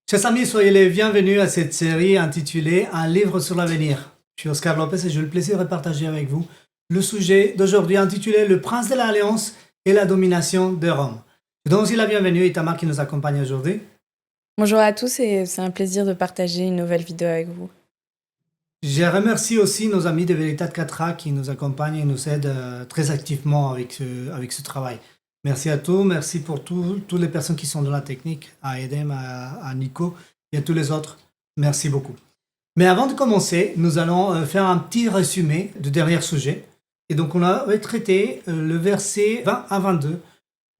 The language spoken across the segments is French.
Chers amis, soyez les bienvenus à cette série intitulée Un livre sur l'avenir. Je suis Oscar Lopez et j'ai le plaisir de partager avec vous le sujet d'aujourd'hui intitulé Le prince de l'Alliance et la domination de Rome. Je donne aussi la bienvenue à Itamar qui nous accompagne aujourd'hui. Bonjour à tous et c'est un plaisir de partager une nouvelle vidéo avec vous. Je remercie aussi nos amis de Veritat Catra qui nous accompagnent et nous aident très activement avec ce travail. Merci à tous, merci pour toutes les personnes qui sont dans la technique, à Edem, à Nico et à tous les autres. Merci beaucoup. Mais avant de commencer, nous allons faire un petit résumé du dernier sujet. Et donc on a traité le verset 20 à 22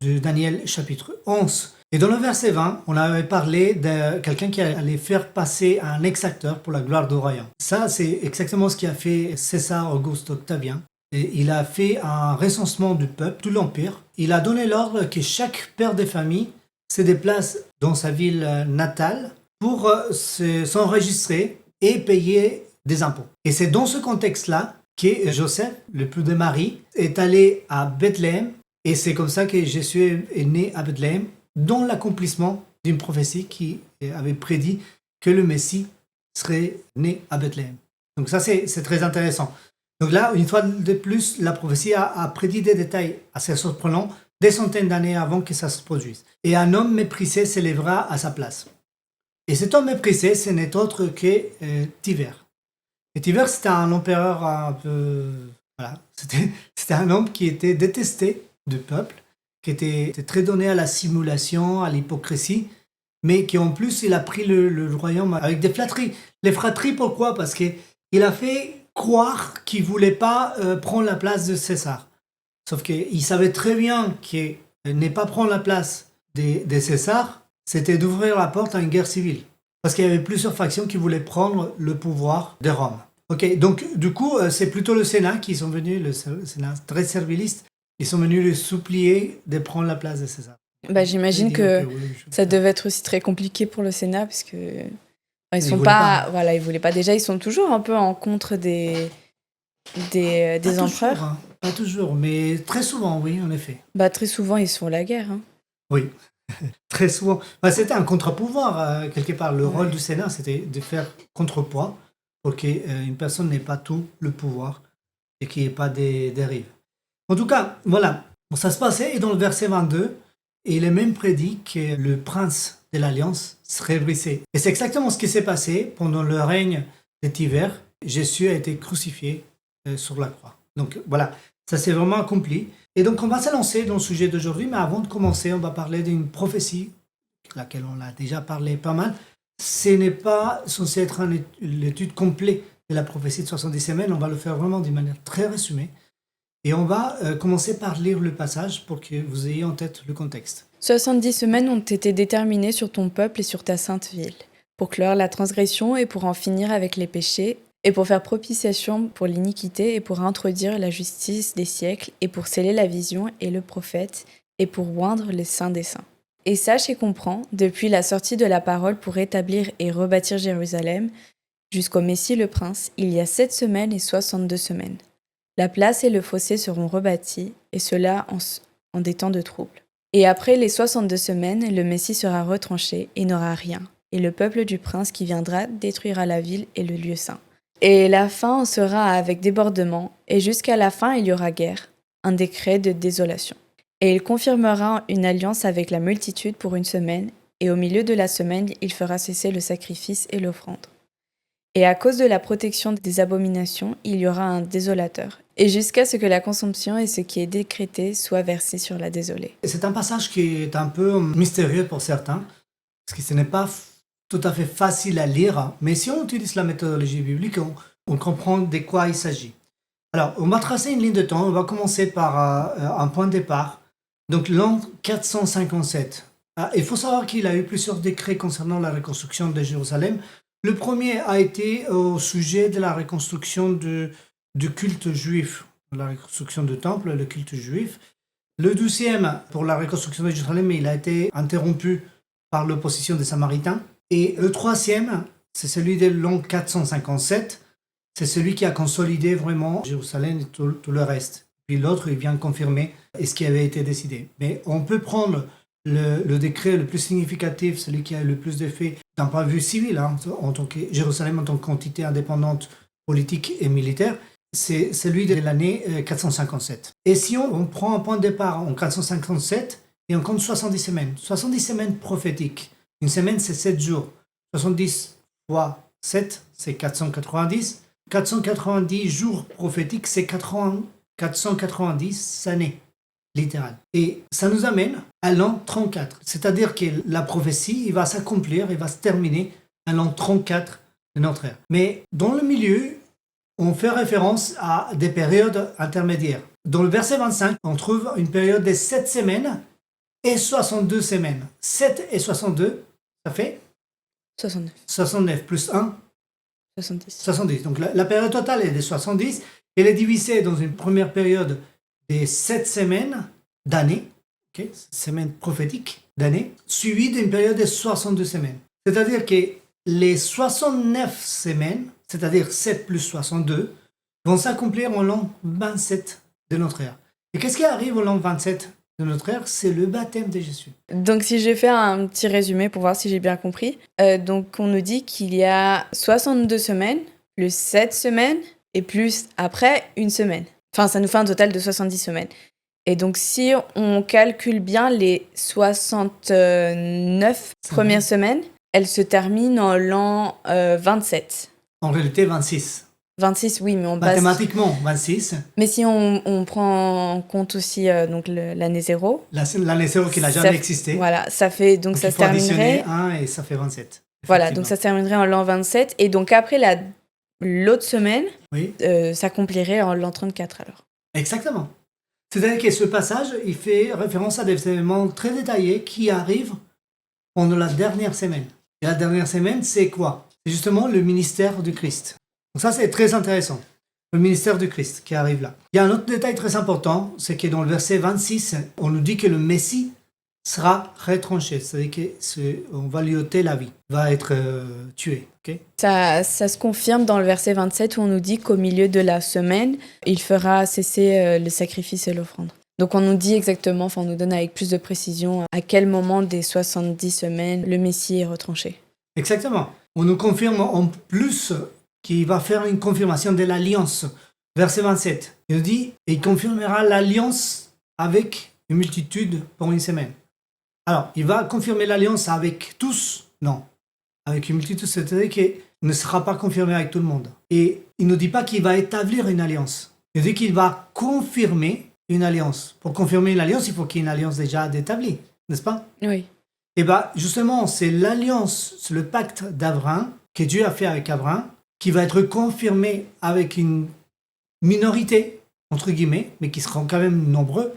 de Daniel chapitre 11. Et dans le verset 20, on avait parlé de quelqu'un qui allait faire passer un exacteur pour la gloire du royaume. Ça, c'est exactement ce qu'a fait César Auguste Octavien. Et il a fait un recensement du peuple, tout l'Empire. Il a donné l'ordre que chaque père de famille se déplace dans sa ville natale pour s'enregistrer et payer des impôts. Et c'est dans ce contexte-là que Joseph, le plus de Marie, est allé à Bethléem. Et c'est comme ça que Jésus est né à Bethléem, dans l'accomplissement d'une prophétie qui avait prédit que le Messie serait né à Bethléem. Donc ça, c'est très intéressant. Donc là, une fois de plus, la prophétie a prédit des détails assez surprenants des centaines d'années avant que ça se produise. Et un homme méprisé s'élèvera à sa place. Et cet homme méprisé, ce n'est autre que Tibère. Et Tibère, c'était un empereur un peu... Voilà, c'était un homme qui était détesté du peuple, qui était très donné à la simulation, à l'hypocrisie, mais qui en plus, il a pris le royaume avec des flatteries. Les flatteries, pourquoi? Parce qu'il a fait croire qu'il ne voulait pas prendre la place de César. Sauf qu'il savait très bien que ne pas prendre la place de César, c'était d'ouvrir la porte à une guerre civile. Parce qu'il y avait plusieurs factions qui voulaient prendre le pouvoir de Rome. Ok, donc du coup, c'est plutôt le Sénat qui sont venus, le Sénat très serviliste, ils sont venus le supplier de prendre la place de César. J'imagine que ça devait être aussi très compliqué pour le Sénat parce que ils sont pas, voilà, ils voulaient pas. Déjà, ils sont toujours un peu en contre des empereurs. Toujours, hein. Pas toujours, mais très souvent, oui, en effet. Très souvent, ils se font la guerre. Hein. Oui, très souvent. C'était un contre-pouvoir, quelque part. Le rôle du Sénat, c'était de faire contrepoids pour qu'une personne n'ait pas tout le pouvoir et qu'il n'y ait pas des dérives. En tout cas, voilà, ça se passait, et dans le verset 22, il est même prédit que le prince de l'Alliance serait brisé. Et c'est exactement ce qui s'est passé pendant le règne de Tibère. Jésus a été crucifié sur la croix. Donc voilà, ça s'est vraiment accompli. Et donc on va se lancer dans le sujet d'aujourd'hui, mais avant de commencer, on va parler d'une prophétie, laquelle on a déjà parlé pas mal. Ce n'est pas censé être l'étude complète de la prophétie de 70 semaines, on va le faire vraiment d'une manière très résumée. Et on va commencer par lire le passage pour que vous ayez en tête le contexte. 70 semaines ont été déterminées sur ton peuple et sur ta sainte ville, pour clore la transgression et pour en finir avec les péchés, et pour faire propitiation pour l'iniquité et pour introduire la justice des siècles, et pour sceller la vision et le prophète, et pour oindre les saints des saints. Et sache et comprends, depuis la sortie de la parole pour établir et rebâtir Jérusalem, jusqu'au Messie le Prince, il y a 7 semaines et 62 semaines. La place et le fossé seront rebâtis, et cela en des temps de trouble. Et après les 62 semaines, le Messie sera retranché et n'aura rien, et le peuple du prince qui viendra détruira la ville et le lieu saint. Et la fin en sera avec débordement, et jusqu'à la fin il y aura guerre, un décret de désolation. Et il confirmera une alliance avec la multitude pour une semaine, et au milieu de la semaine il fera cesser le sacrifice et l'offrande. Et à cause de la protection des abominations, il y aura un désolateur, et jusqu'à ce que la consomption et ce qui est décrété soient versés sur la désolée. C'est un passage qui est un peu mystérieux pour certains, parce que ce n'est pas tout à fait facile à lire, mais si on utilise la méthodologie biblique, on comprend de quoi il s'agit. Alors, on va tracer une ligne de temps, on va commencer par un point de départ, donc l'an 457. Il faut savoir qu'il a eu plusieurs décrets concernant la reconstruction de Jérusalem. Le premier a été au sujet de la reconstruction du culte juif, la reconstruction du temple, le culte juif. Le deuxième, pour la reconstruction de Jérusalem, il a été interrompu par l'opposition des Samaritains. Et le troisième, c'est celui de l'an 457. C'est celui qui a consolidé vraiment Jérusalem et tout le reste. Puis l'autre, il vient confirmer ce qui avait été décidé. Mais on peut prendre le décret le plus significatif, celui qui a le plus d'effet d'un point de vue civil, en tant que Jérusalem en tant qu'entité indépendante politique et militaire, c'est celui de l'année 457. Et si on prend un point de départ en 457 et on compte 70 semaines prophétiques, une semaine c'est 7 jours, 70 fois 7 c'est 490, 490 jours prophétiques c'est 490 années. Littéral. Et ça nous amène à l'an 34. C'est-à-dire que la prophétie, il va s'accomplir, il va se terminer à l'an 34 de notre ère. Mais dans le milieu, on fait référence à des périodes intermédiaires. Dans le verset 25, on trouve une période de 7 semaines et 62 semaines. 7 et 62, ça fait 69. 69 plus 1, 70. 70. Donc la période totale est de 70. Elle est divisée dans une première période des 7 semaines d'année, semaines prophétiques d'année, suivies d'une période de 62 semaines. C'est-à-dire que les 69 semaines, c'est-à-dire 7 plus 62, vont s'accomplir en l'an 27 de notre ère. Et qu'est-ce qui arrive au l'an 27 de notre ère? C'est le baptême de Jésus. Donc si je fais un petit résumé pour voir si j'ai bien compris, donc on nous dit qu'il y a 62 semaines, plus 7 semaines, et plus après une semaine. Enfin, ça nous fait un total de 70 semaines. Et donc, si on calcule bien les 69 premières semaines, elles se terminent en l'an 27. En réalité, 26. 26, oui, mais on passe... Mathématiquement, 26. Mais si on prend en compte aussi donc l'année 0... L'année 0 qui n'a jamais existé. Voilà, ça fait... Donc ça se terminerait... 1 et ça fait 27. Voilà, donc ça se terminerait en l'an 27. Et donc après l'autre semaine, oui. S'accomplirait en l'an 34 alors. Exactement. C'est-à-dire que ce passage, il fait référence à des éléments très détaillés qui arrivent pendant la dernière semaine. Et la dernière semaine, c'est quoi? C'est justement le ministère du Christ. Donc ça, c'est très intéressant. Le ministère du Christ qui arrive là. Il y a un autre détail très important, c'est que dans le verset 26, on nous dit que le Messie sera retranché, c'est-à-dire qu'on va lui ôter la vie, va être tué. Okay? Ça se confirme dans le verset 27 où on nous dit qu'au milieu de la semaine, il fera cesser le sacrifice et l'offrande. Donc on nous dit exactement, on nous donne avec plus de précision à quel moment des 70 semaines le Messie est retranché. Exactement. On nous confirme en plus qu'il va faire une confirmation de l'alliance. Verset 27, il nous dit « Il confirmera l'alliance avec une multitude pour une semaine ». Alors, il va confirmer l'alliance avec tous? Non. Avec une multitude, c'est-à-dire qu'il ne sera pas confirmé avec tout le monde. Et il ne dit pas qu'il va établir une alliance. Il dit qu'il va confirmer une alliance. Pour confirmer une alliance, il faut qu'il y ait une alliance déjà établie, n'est-ce pas? Oui. Et bien, justement, c'est l'alliance, c'est le pacte d'Abraham que Dieu a fait avec Abraham, qui va être confirmé avec une minorité, entre guillemets, mais qui seront quand même nombreux.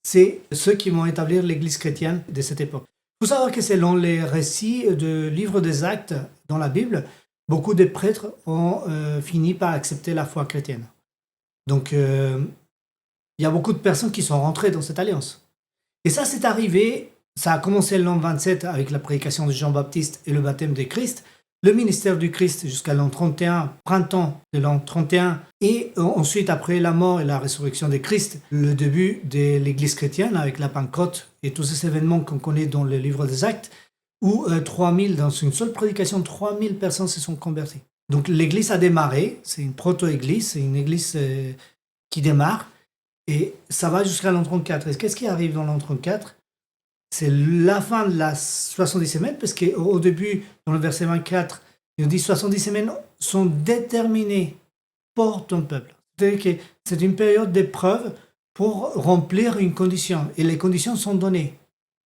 C'est ceux qui vont établir l'église chrétienne de cette époque. Il faut savoir que selon les récits du livre des Actes dans la Bible, beaucoup de prêtres ont fini par accepter la foi chrétienne. Donc, il y a beaucoup de personnes qui sont rentrées dans cette alliance. Et ça, c'est arrivé, ça a commencé l'an 27 avec la prédication de Jean-Baptiste et le baptême de Christ, le ministère du Christ jusqu'à l'an 31, printemps de l'an 31, et ensuite, après la mort et la résurrection de Christ, le début de l'Église chrétienne avec la Pentecôte et tous ces événements qu'on connaît dans le livre des Actes, où 3000, dans une seule prédication, 3000 personnes se sont converties. Donc l'Église a démarré, c'est une proto-Église, c'est une Église qui démarre, et ça va jusqu'à l'an 34. Et qu'est-ce qui arrive dans l'an 34? C'est la fin de la 70 semaines, parce qu'au début, dans le verset 24, il nous dit 70 semaines sont déterminées pour ton peuple. C'est-à-dire que c'est une période d'épreuve pour remplir une condition. Et les conditions sont données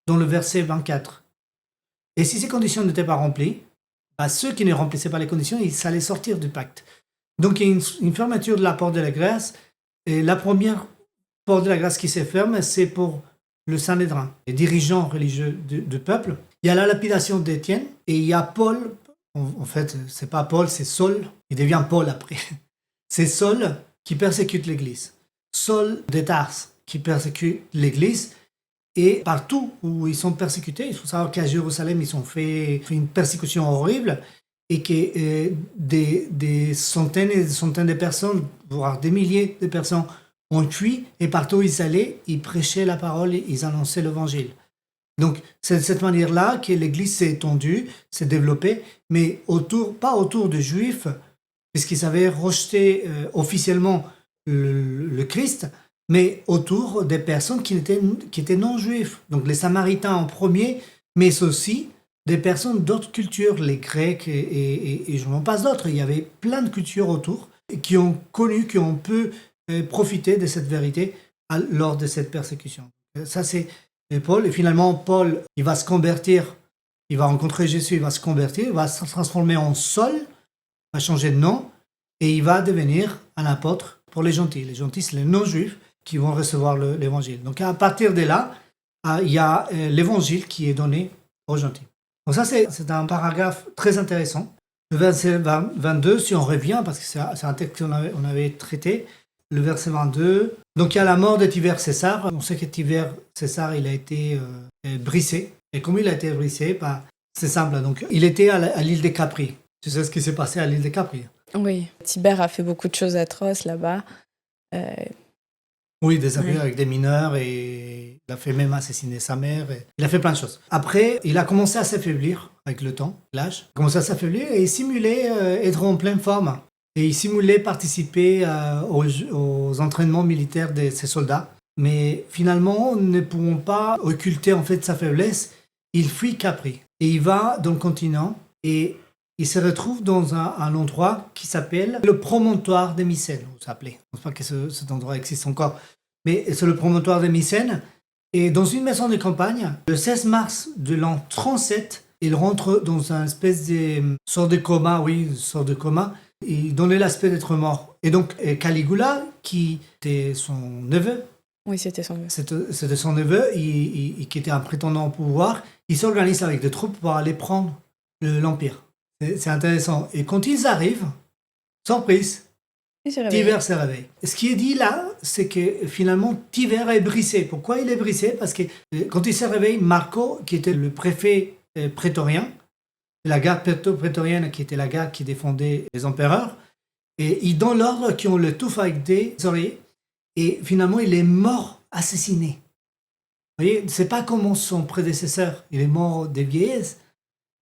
dans le verset 24. Et si ces conditions n'étaient pas remplies, ceux qui ne remplissaient pas les conditions, ils allaient sortir du pacte. Donc il y a une fermeture de la porte de la grâce. Et la première porte de la grâce qui se ferme, c'est pour le Sanhédrin, les dirigeants religieux du peuple. Il y a la lapidation d'Étienne et il y a Paul. En fait, c'est pas Paul, c'est Saul. Il devient Paul après. C'est Saul qui persécute l'Église. Saul de Tarse qui persécute l'Église. Et partout où ils sont persécutés, il faut savoir qu'à Jérusalem, ils ont fait une persécution horrible et que des centaines et des centaines de personnes, voire des milliers de personnes, ont fui. Et partout où ils allaient, ils prêchaient la parole et ils annonçaient l'Évangile. Donc, c'est de cette manière-là que l'Église s'est étendue, s'est développée, mais pas autour des Juifs, puisqu'ils avaient rejeté officiellement le Christ, mais autour des personnes qui étaient non-juifs. Donc, les Samaritains en premier, mais aussi des personnes d'autres cultures, les Grecs et je m'en passe d'autres. Il y avait plein de cultures autour qui ont connu, qui ont pu profiter de cette vérité lors de cette persécution. Ça, c'est Paul. Et finalement, Paul, il va se convertir, il va rencontrer Jésus, il va se convertir, il va se transformer en Saul, il va changer de nom, et il va devenir un apôtre pour les gentils. Les gentils, c'est les non-juifs qui vont recevoir l'évangile. Donc à partir de là, il y a l'évangile qui est donné aux gentils. Donc ça, c'est un paragraphe très intéressant. Le verset 22, si on revient, parce que c'est un texte qu'on avait traité, le verset 22. Donc il y a la mort de Tibère César. On sait que Tibère César, il a été brisé. Et comme il a été brisé, c'est simple. Donc il était à l'île des Capri. Tu sais ce qui s'est passé à l'île des Capri? Oui, Tibère a fait beaucoup de choses atroces là-bas. Oui, des affaires avec des mineurs et il a fait même assassiner sa mère. Il a fait plein de choses. Après, il a commencé à s'affaiblir avec le temps, l'âge. Il a commencé à s'affaiblir et il simulait être en pleine forme. Et il simulait participer aux entraînements militaires de ses soldats. Mais finalement, ne pouvant pas occulter en fait sa faiblesse, il fuit Capri. Et il va dans le continent et il se retrouve dans un endroit qui s'appelle le promontoire de Mycène. Vous appelez. Je ne pense pas que cet endroit existe encore. Mais c'est le promontoire de Mycène. Et dans une maison de campagne, le 16 mars de l'an 37, il rentre dans une espèce de sorte de coma, il donnait l'aspect d'être mort. Et donc Caligula, qui était son neveu, oui, c'était son neveu. C'était son neveu, qui était un prétendant au pouvoir, il s'organise avec des troupes pour aller prendre l'Empire. C'est intéressant. Et quand ils arrivent, surprise, Tibère se réveille. Ce qui est dit là, c'est que finalement, Tibère est brisé. Pourquoi il est brisé? Parce que quand il se réveille, Marco, qui était le préfet prétorien, la garde prétorienne, qui était la garde qui défendait les empereurs, et il donne l'ordre qu'on le touffe avec des oreillers, et finalement, il est mort assassiné. Vous voyez, c'est pas comme son prédécesseur, il est mort de vieillesse.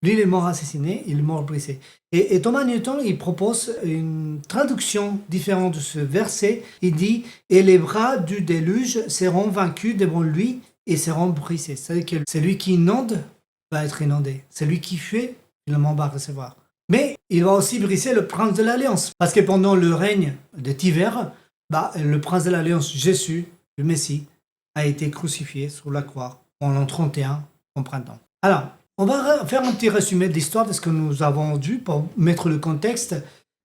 Lui, il est mort assassiné, il est mort brisé. Et Thomas Newton, il propose une traduction différente de ce verset. Il dit « Et les bras du déluge seront vaincus devant lui et seront brisés ». C'est-à-dire que celui qui inonde va être inondé. Celui qui fuit, finalement, va recevoir. Mais il va aussi briser le prince de l'Alliance. Parce que pendant le règne de Tibère, le prince de l'Alliance, Jésus, le Messie, a été crucifié sur la croix en l'an 31, en printemps. Alors, on va faire un petit résumé de l'histoire de ce que nous avons vu pour mettre le contexte.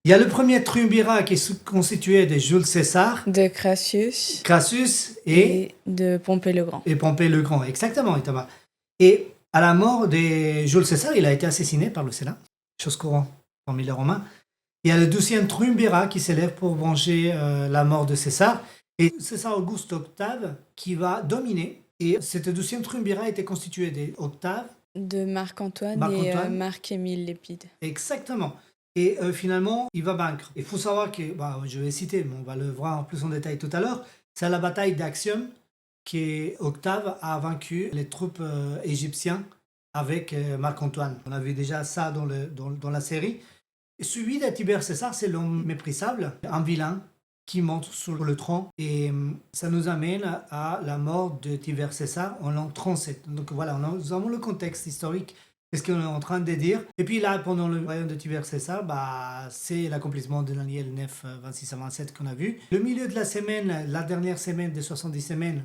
Il y a le premier triumvirat qui est constitué de Jules César, de Crassus et de Pompée le Grand. Et Pompée le Grand, exactement, Thomas. Et à la mort de Jules César, il a été assassiné par le Sénat, chose courante parmi les Romains. Il y a le 12e triumvirat qui s'élève pour venger la mort de César. Et César Auguste Octave qui va dominer. Et cet 12e triumvirat était constitué d'Octave, de Marc-Antoine et Marc-Émile Lépide. Exactement. Et finalement, il va vaincre. Il faut savoir que, je vais citer, mais on va le voir en plus en détail tout à l'heure, c'est à la bataille d'Actium qu'Octave a vaincu les troupes égyptiennes avec Marc-Antoine. On a vu déjà ça dans la série. Et celui de Tibère César, c'est l'homme méprisable, un vilain qui monte sur le trône. Et ça nous amène à la mort de Tibère César en l'an 37. Donc voilà, nous avons le contexte historique, qu'est-ce qu'on est en train de dire. Et puis là, pendant le royaume de Tibère César, c'est l'accomplissement de Daniel 9, 26 à 27 qu'on a vu. Le milieu de la semaine, la dernière semaine des 70 semaines,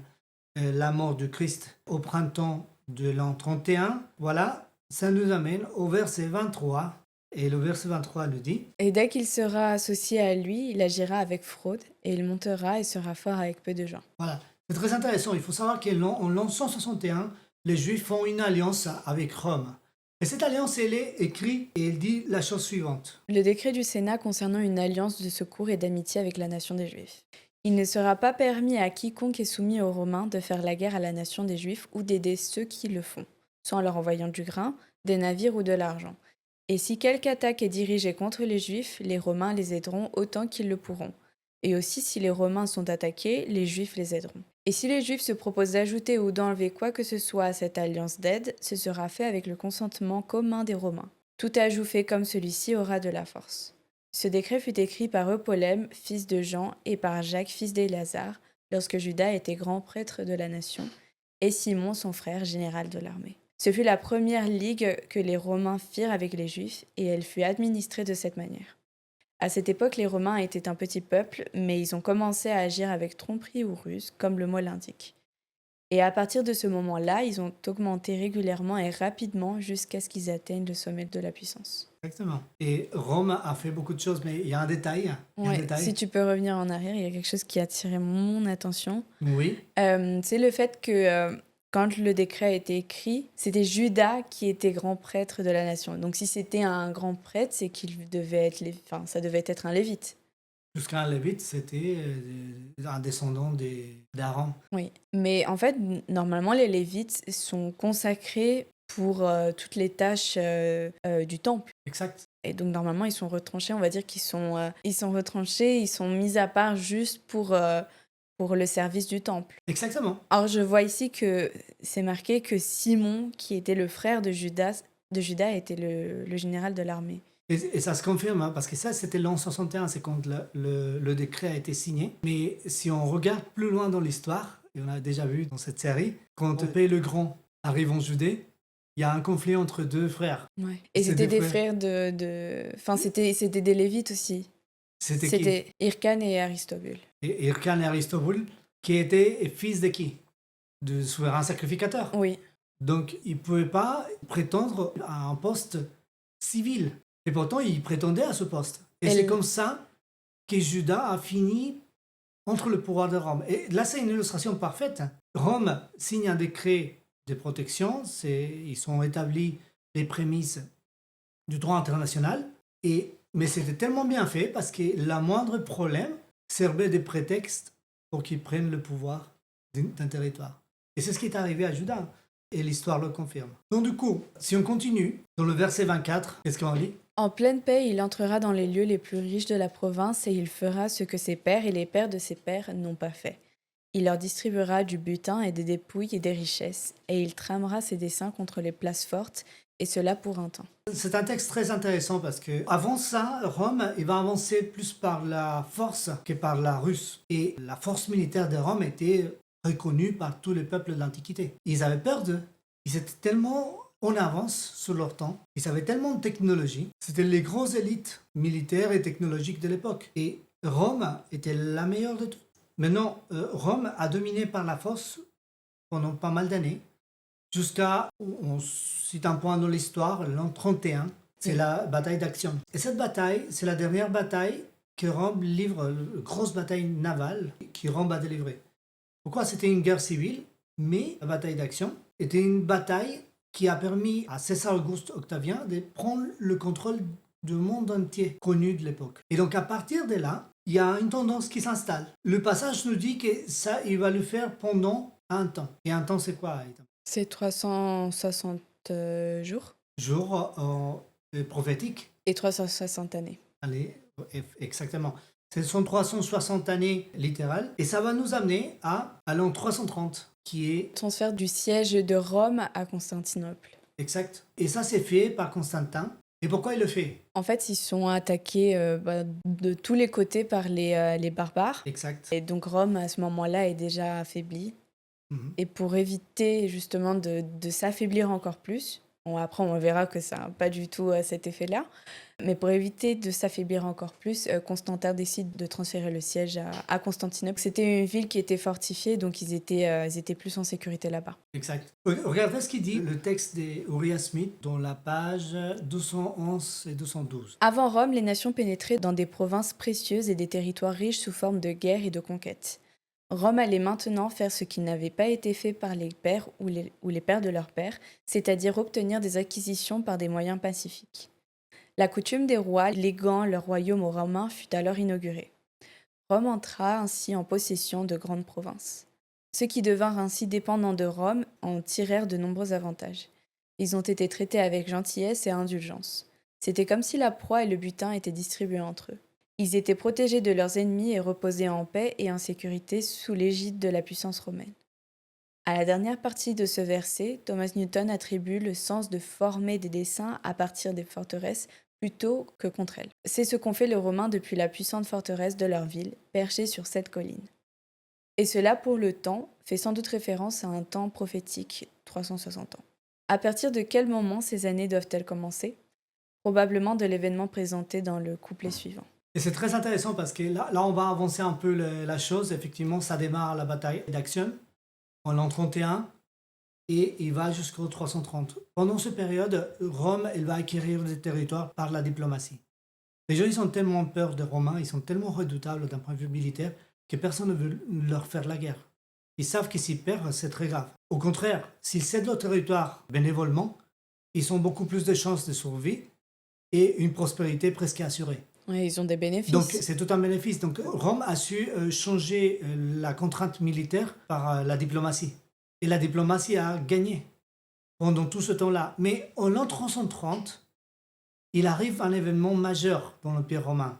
la mort du Christ au printemps de l'an 31. Voilà, ça nous amène au verset 23. Et le verset 23 nous dit « Et dès qu'il sera associé à lui, il agira avec fraude, et il montera et sera fort avec peu de gens. » Voilà, c'est très intéressant. Il faut savoir qu'en l'an 161, les Juifs font une alliance avec Rome. Et cette alliance, elle est écrite et elle dit la chose suivante. Le décret du Sénat concernant une alliance de secours et d'amitié avec la nation des Juifs. Il ne sera pas permis à quiconque est soumis aux Romains de faire la guerre à la nation des Juifs ou d'aider ceux qui le font, soit en leur envoyant du grain, des navires ou de l'argent. Et si quelque attaque est dirigée contre les Juifs, les Romains les aideront autant qu'ils le pourront. Et aussi si les Romains sont attaqués, les Juifs les aideront. Et si les Juifs se proposent d'ajouter ou d'enlever quoi que ce soit à cette alliance d'aide, ce sera fait avec le consentement commun des Romains. Tout ajout fait comme celui-ci aura de la force. Ce décret fut écrit par Eupolème, fils de Jean, et par Jacques, fils d'Éléazar, lorsque Judas était grand prêtre de la nation, et Simon, son frère, général de l'armée. Ce fut la première ligue que les Romains firent avec les Juifs, et elle fut administrée de cette manière. À cette époque, les Romains étaient un petit peuple, mais ils ont commencé à agir avec tromperie ou ruse, comme le mot l'indique. Et à partir de ce moment-là, ils ont augmenté régulièrement et rapidement jusqu'à ce qu'ils atteignent le sommet de la puissance. Exactement. Et Rome a fait beaucoup de choses, mais il y a un détail. Il y a un Ouais, détail. si tu peux revenir en arrière, il y a quelque chose qui a attiré mon attention. Oui, C'est le fait que quand le décret a été écrit, c'était Judas qui était grand prêtre de la nation. Donc si c'était un grand prêtre, c'est qu'il devait être, ça devait être un lévite. jusqu'à un Lévite, c'était un descendant d'Aaron. Oui, mais en fait, normalement, les Lévites sont consacrés pour toutes les tâches du temple. Exact. Et donc, normalement, ils sont retranchés, on va dire ils sont retranchés, ils sont mis à part juste pour le service du temple. Exactement. Or, je vois ici que c'est marqué que Simon, qui était le frère de Judas était le général de l'armée. Et ça se confirme, hein, parce que ça, c'était l'an 61, c'est quand le décret a été signé. Mais si on regarde plus loin dans l'histoire, et on a déjà vu dans cette série, quand Pépé le Grand arrive en Judée, il y a un conflit entre deux frères. Ouais. Et C'est c'était des des frères Enfin, c'était des Lévites aussi. C'était qui? C'était Hyrcan et Aristobule. Et Hyrcan et Aristobule, qui étaient fils de qui? Du souverain sacrificateur. Oui. Donc, ils ne pouvaient pas prétendre à un poste civil. Et pourtant, ils prétendaient à ce poste. Et c'est comme ça que Judas a fini entre le pouvoir de Rome. Et là, c'est une illustration parfaite. Rome signe un décret de protection. Ils sont établis les prémices du droit international. Mais c'était tellement bien fait parce que la moindre problème servait de prétexte pour qu'ils prennent le pouvoir d'un territoire. Et c'est ce qui est arrivé à Judas. Et l'histoire le confirme. Donc du coup, si on continue, dans le verset 24, qu'est-ce qu'on lit? En pleine paix, il entrera dans les lieux les plus riches de la province et il fera ce que ses pères et les pères de ses pères n'ont pas fait. Il leur distribuera du butin et des dépouilles et des richesses, et il tramera ses desseins contre les places fortes, et cela pour un temps. C'est un texte très intéressant parce que avant ça, Rome, il va avancer plus par la force que par la ruse. Et la force militaire de Rome était reconnue par tous les peuples de l'Antiquité. Ils avaient peur d'eux. Ils étaient tellement en avance sur leur temps. Ils avaient tellement de technologie. C'était les grosses élites militaires et technologiques de l'époque. Et Rome était la meilleure de toutes. Maintenant, Rome a dominé par la force pendant pas mal d'années. Jusqu'à, on cite un point dans l'histoire, l'an 31, c'est la bataille d'Actium. Et cette bataille, c'est la dernière bataille que Rome livre, une grosse bataille navale que Rome a délivrée. Pourquoi? C'était une guerre civile, mais la bataille d'Actium était une bataille qui a permis à César Auguste Octavien de prendre le contrôle du monde entier connu de l'époque. Et donc à partir de là, il y a une tendance qui s'installe. Le passage nous dit que ça, il va le faire pendant un temps. Et un temps, c'est quoi? C'est 360 jours. Jours prophétiques. Et 360 années. Allez, exactement. Ce sont 360 années littérales. Et ça va nous amener à l'an 330, qui est... Transfert du siège de Rome à Constantinople. Exact. Et ça, c'est fait par Constantin. Et pourquoi il le fait? En fait, ils sont attaqués de tous les côtés par les barbares. Exact. Et donc Rome, à ce moment-là, est déjà affaiblie. Et pour éviter justement de s'affaiblir encore plus, après on verra que ça n'a pas du tout cet effet-là, mais pour éviter de s'affaiblir encore plus, Constantin décide de transférer le siège à Constantinople. C'était une ville qui était fortifiée, donc ils étaient plus en sécurité là-bas. Exact. Regardez ce qu'il dit, le texte d'Uriah Smith, dans la page 211 et 212. Avant Rome, les nations pénétraient dans des provinces précieuses et des territoires riches sous forme de guerres et de conquêtes. Rome allait maintenant faire ce qui n'avait pas été fait par les pères ou les pères de leurs pères, c'est-à-dire obtenir des acquisitions par des moyens pacifiques. La coutume des rois léguant leur royaume aux Romains fut alors inaugurée. Rome entra ainsi en possession de grandes provinces. Ceux qui devinrent ainsi dépendants de Rome en tirèrent de nombreux avantages. Ils ont été traités avec gentillesse et indulgence. C'était comme si la proie et le butin étaient distribués entre eux. Ils étaient protégés de leurs ennemis et reposaient en paix et en sécurité sous l'égide de la puissance romaine. À la dernière partie de ce verset, Thomas Newton attribue le sens de former des dessins à partir des forteresses plutôt que contre elles. C'est ce qu'ont fait les Romains depuis la puissante forteresse de leur ville, perchée sur cette colline. Et cela, pour le temps, fait sans doute référence à un temps prophétique, 360 ans. À partir de quel moment ces années doivent-elles commencer? Probablement de l'événement présenté dans le couplet suivant. Et c'est très intéressant parce que là on va avancer un peu la chose. Effectivement, ça démarre la bataille d'Action en l'an 31 et il va jusqu'au 330. Pendant cette période, Rome, elle va acquérir des territoires par la diplomatie. Les gens, ils ont tellement peur des Romains, ils sont tellement redoutables d'un point de vue militaire que personne ne veut leur faire la guerre. Ils savent que s'ils perdent, c'est très grave. Au contraire, s'ils cèdent leur territoire bénévolement, ils ont beaucoup plus de chances de survie et une prospérité presque assurée. Ouais, ils ont des bénéfices. Donc c'est tout un bénéfice. Donc Rome a su changer la contrainte militaire par la diplomatie. Et la diplomatie a gagné pendant tout ce temps-là. Mais en l'an 330, il arrive un événement majeur dans l'Empire romain.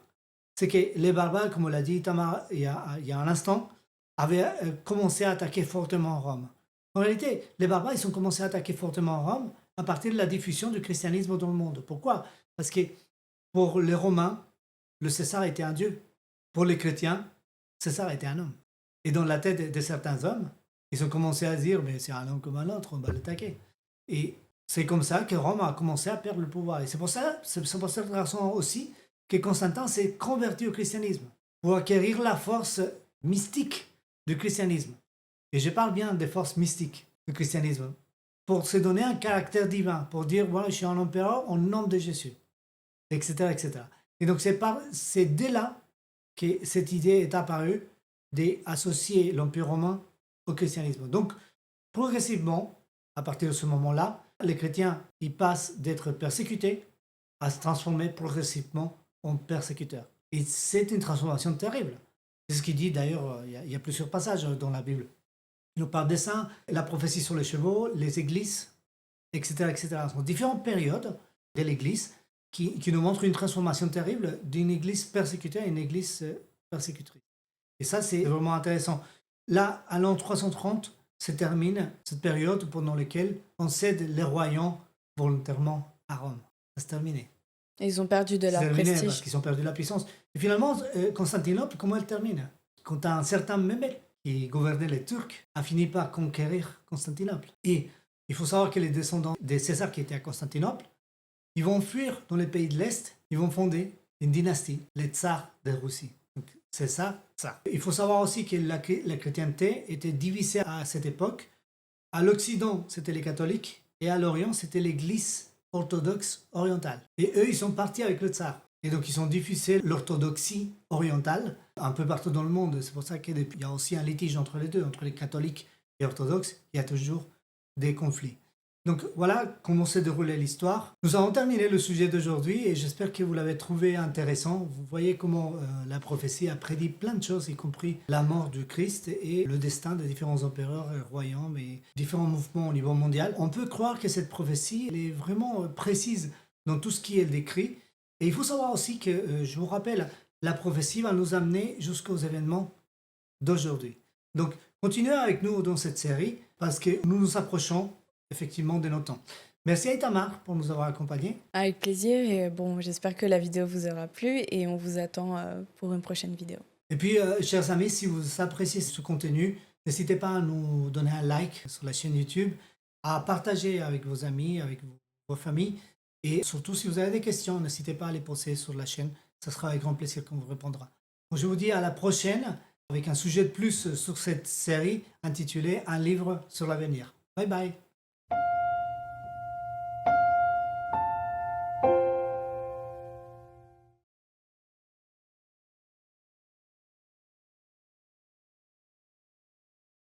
C'est que les barbares, comme on l'a dit Tamar il y a un instant, avaient commencé à attaquer fortement Rome. En réalité, les barbares, ils ont commencé à attaquer fortement Rome à partir de la diffusion du christianisme dans le monde. Pourquoi? Parce que pour les Romains, le César était un dieu. Pour les chrétiens, César était un homme. Et dans la tête de certains hommes, ils ont commencé à dire, mais c'est un homme comme un autre, on va l'attaquer. Et c'est comme ça que Rome a commencé à perdre le pouvoir. Et c'est pour cette raison aussi que Constantin s'est converti au christianisme, pour acquérir la force mystique du christianisme. Et je parle bien des forces mystiques du christianisme, pour se donner un caractère divin, pour dire, voilà, je suis un empereur au nom de Jésus, etc., etc. Et donc c'est dès là que cette idée est apparue d'associer l'Empire romain au christianisme. Donc, progressivement, à partir de ce moment-là, les chrétiens, ils passent d'être persécutés à se transformer progressivement en persécuteurs. Et c'est une transformation terrible. C'est ce qu'il dit d'ailleurs, il y a plusieurs passages dans la Bible. Il nous parle des saints, la prophétie sur les chevaux, les églises, etc., etc. Ce sont différentes périodes de l'Église qui nous montrent une transformation terrible d'une Église persécutée à une Église persécutrice. Et ça, c'est vraiment intéressant. Là, à l'an 330, se termine cette période pendant laquelle on cède les royaumes volontairement à Rome. Ça s'est terminé. Ils ont perdu de leur prestige. Parce qu'ils ont perdu la puissance. Et finalement, Constantinople, comment elle termine? Quand un certain Mehmet, qui gouvernait les Turcs, a fini par conquérir Constantinople. Et il faut savoir que les descendants des Césars qui étaient à Constantinople, ils vont fuir dans les pays de l'Est, ils vont fonder une dynastie, les Tsars de Russie. Donc, c'est ça. Il faut savoir aussi que la chrétienté était divisée à cette époque. À l'Occident, c'était les catholiques, et à l'Orient, c'était l'Église orthodoxe orientale. Et eux, ils sont partis avec le tsar. Et donc, ils ont diffusé l'orthodoxie orientale un peu partout dans le monde. C'est pour ça qu'il y a aussi un litige entre les deux, entre les catholiques et orthodoxes. Il y a toujours des conflits. Donc voilà comment s'est déroulée l'histoire. Nous avons terminé le sujet d'aujourd'hui et j'espère que vous l'avez trouvé intéressant. Vous voyez comment la prophétie a prédit plein de choses, y compris la mort du Christ et le destin des différents empereurs et royaumes et différents mouvements au niveau mondial. On peut croire que cette prophétie elle est vraiment précise dans tout ce qu'elle décrit. Et il faut savoir aussi que, je vous rappelle, la prophétie va nous amener jusqu'aux événements d'aujourd'hui. Donc continuez avec nous dans cette série parce que nous nous approchons effectivement de notre temps. Merci à Itamar pour nous avoir accompagnés. Avec plaisir et bon, j'espère que la vidéo vous aura plu et on vous attend pour une prochaine vidéo. Et puis, chers amis, si vous appréciez ce contenu, n'hésitez pas à nous donner un like sur la chaîne YouTube, à partager avec vos amis, avec vos familles et surtout si vous avez des questions, n'hésitez pas à les poser sur la chaîne. Ce sera avec grand plaisir qu'on vous répondra. Donc, je vous dis à la prochaine avec un sujet de plus sur cette série intitulée Un livre sur l'avenir. Bye bye.